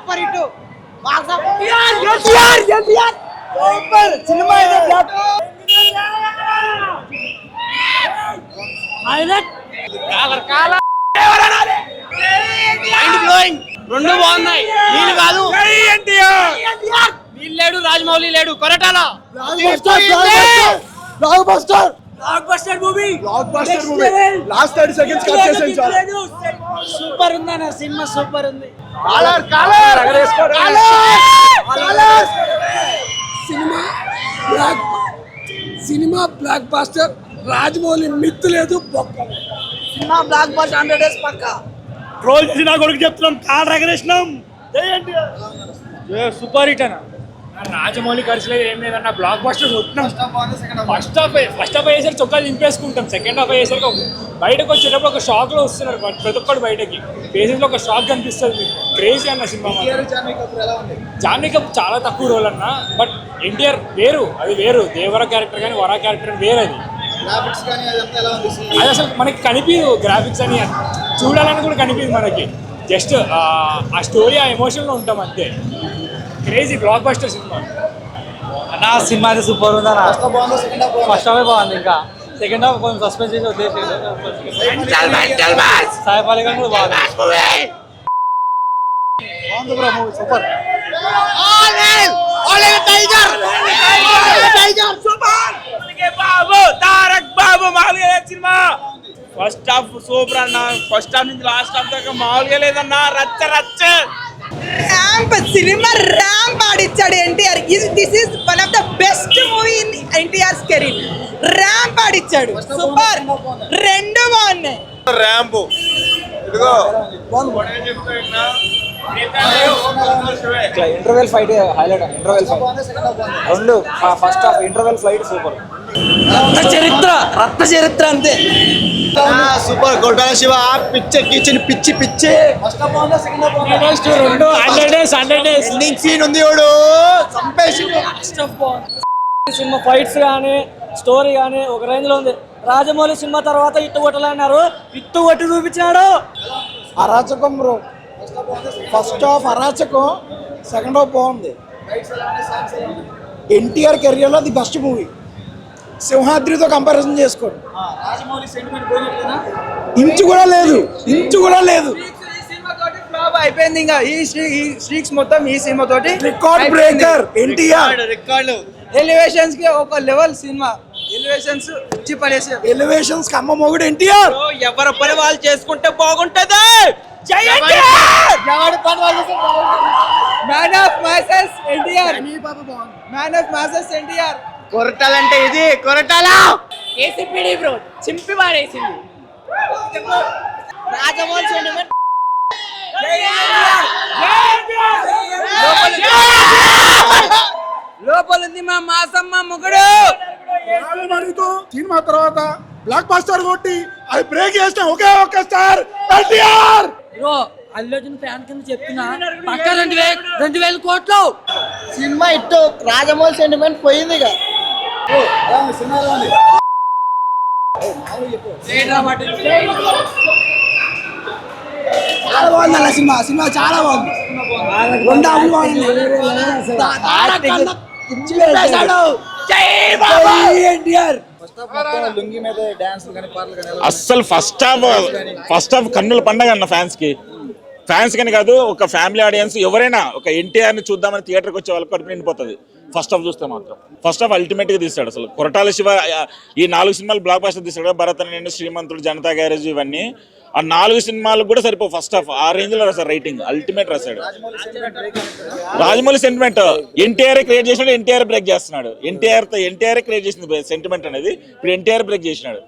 Super hit box NTR super cinema ఇది block highlight collar mind blowing రెండు బాగున్నాయి నీళ్ళు కాదు నీళ్ళు లేడు రాజమౌళి లేడు Koratala blockbuster movie last 30 seconds cut చేసాం చాలు. సూపర్ ఉందన్న సినిమా సూపర్ ఉంది సినిమా బ్లాక్ బాస్టర్ రాజమౌళి మిత్తు లేదు సినిమా బ్లాక్ బస్టర్ 100 days పక్కా ట్రోల్ చేసి నా కొడుకు చెప్తున్నాం కాల్ రగరేసినాం సూపర్ హిట్ అన్న రాజమౌళి ఖర్చు లేదు ఏం లేదన్న బ్లాక్ బస్టర్ ఫస్ట్ హాఫ్ అయ్యేసరికి చొక్కా దింపేసుకుంటాం సెకండ్ హాఫ్ అయ్యేసరికి బయటకు వచ్చేటప్పుడు ఒక షాక్ లో వస్తున్నారు ప్రతి ఒక్కరు బయటకి ఫేసెస్ లో ఒక షాక్ కనిపిస్తుంది మీకు క్రేజీ అన్న సినిమా జాన్వీ కపూర్ చాలా తక్కువ రోల్ అన్న బట్ ఎన్టీఆర్ వేరు అది వేరు దేవర క్యారెక్టర్ కానీ వరా క్యారెక్టర్ వేరు అది అది అసలు మనకి కనిపించదు గ్రాఫిక్స్ అని చూడాలని కూడా కనిపించదు మనకి జస్ట్ ఆ స్టోరీ ఆ ఎమోషన్లో ఉంటాం అంతే క్రేజీ బ్లాక్ బస్టర్ సినిమా అన్న సినిమా అయితే సూపర్ ఉంది అన్న ఫస్ట్ హాఫ్ బాగుంది ఇంకా సెకండ్ హాఫ్ కొంచెం సస్పెన్స్ చేసి వదిలేసి సాయిపాలి గారు కూడా బాగుంది సూపర్ ఫస్ట్ హాఫ్ సూపర్ అన్న ఫస్ట్ హాఫ్ నుంచి లాస్ట్ హాఫ్ దాకా మామూలుగా లేదన్న రచ్చ రచ్చ ర్యాంప్ సినిమా ర్యాంప్ ఆడిచ్చాడు NTR. This is one of the best movie in NTR's career. Ramp ఆడిచ్చాడు సూపర్ రెండు బాగున్నాయి. ర్యాంప్ ఇదిగో interval fight highlight interval fight రెండు first half interval fight super Rakta Charitra అంతే సూపర్ కొట్టాల శివ పిచ్చి పిచ్చి రెండు 100 days ఎండింగ్ సీన్ ఉంది వాడు చంపేసి సినిమా ఫైట్స్ కానీ స్టోరీ కానీ ఒక రేంజ్ లో ఉంది. రాజమౌళి సినిమా తర్వాత ఇట్టు కొట్టాలన్నారు, ఇట్టు కొట్టి చూపించాడు. అరాచకం బ్రో. ఫస్ట్ హాఫ్ అరాచకం, సెకండ్ హాఫ్ బాగుంది. ఎన్టీఆర్ కెరియర్లో ది బెస్ట్ మూవీ. సింహాద్రితో కంపారిజన్ చేసుకోండి. ఇంచు కూడా లేదు అయిపోయింది ఇంకా ఈ స్ట్రీక్స్ మొత్తం ఈ సినిమా తోటి రికార్డ్ బ్రేకర్ ఎన్టీఆర్. ఎలివేషన్స్ కి ఒక లెవెల్ సినిమా ఎలివేషన్స్ ఇచ్చి పడేసి ఎలివేషన్స్ కమ్మ మొగుడు ఎన్టీఆర్. ఎవరి పని వాళ్ళు చేసుకుంటే బాగుంటది. Man of masses NTR. Man of masses NTR. కొరటాలంటే ఇది కొరటాల ఏసీపీడీ బ్రో చింపి పాడేసింది. రాజమౌళి సెంటిమెంట్ లోపల ఉంది మా మాసమ్మ మొగుడు. సినిమా తర్వాత బ్లాక్ బాస్టర్ కొట్టి అది బ్రేక్ చేసిన ఒకే స్టార్ ఎన్టీఆర్. అల్లు అర్జున్ ఫ్యాన్ కింద చెప్తున్నా పక్క 2,000 కోట్లు సినిమా ఇట్టు. రాజమౌళి సెంటిమెంట్ పోయింది ఇక. చాలా బాగుంది అలా సినిమా చాలా బాగుంది. రెండు అస్సలు ఫస్ట్ హాఫ్ కన్నుల పండగ అన్న ఫ్యాన్స్ కని కాదు, ఒక ఫ్యామిలీ ఆడియన్స్ ఎవరైనా ఒక ఎన్టీఆర్ ని చూద్దామని థియేటర్కి వచ్చే వాళ్ళకి కడుపు నిండిపోతుంది. ఫస్ట్ హాఫ్ చూస్తే మాత్రం ఫస్ట్ హాఫ్ అల్టిమేట్ గా తీస్తాడు. అసలు కొరటాల శివ ఈ 4 సినిమాలు బ్లాక్ బాస్టర్ తీస్తాడు. భరత్ అనే శ్రీమంతుడు, జనతా గ్యారేజ్, ఇవన్నీ ఆ 4 సినిమాలకు కూడా సరిపో ఫస్ట్ హాఫ్ ఆ రేంజ్ లో రాశాడు. రైటింగ్ అల్టిమేట్ రాశాడు. రాజమౌళి సెంటిమెంట్ ఎన్టీఆర్ క్రియేట్ చేసినాడు, ఎన్టీఆర్ బ్రేక్ చేస్తున్నాడు. ఎన్టీఆర్ క్రియేట్ చేసింది సెంటిమెంట్ అనేది ఇప్పుడు ఎన్టీఆర్ బ్రేక్ చేసినాడు.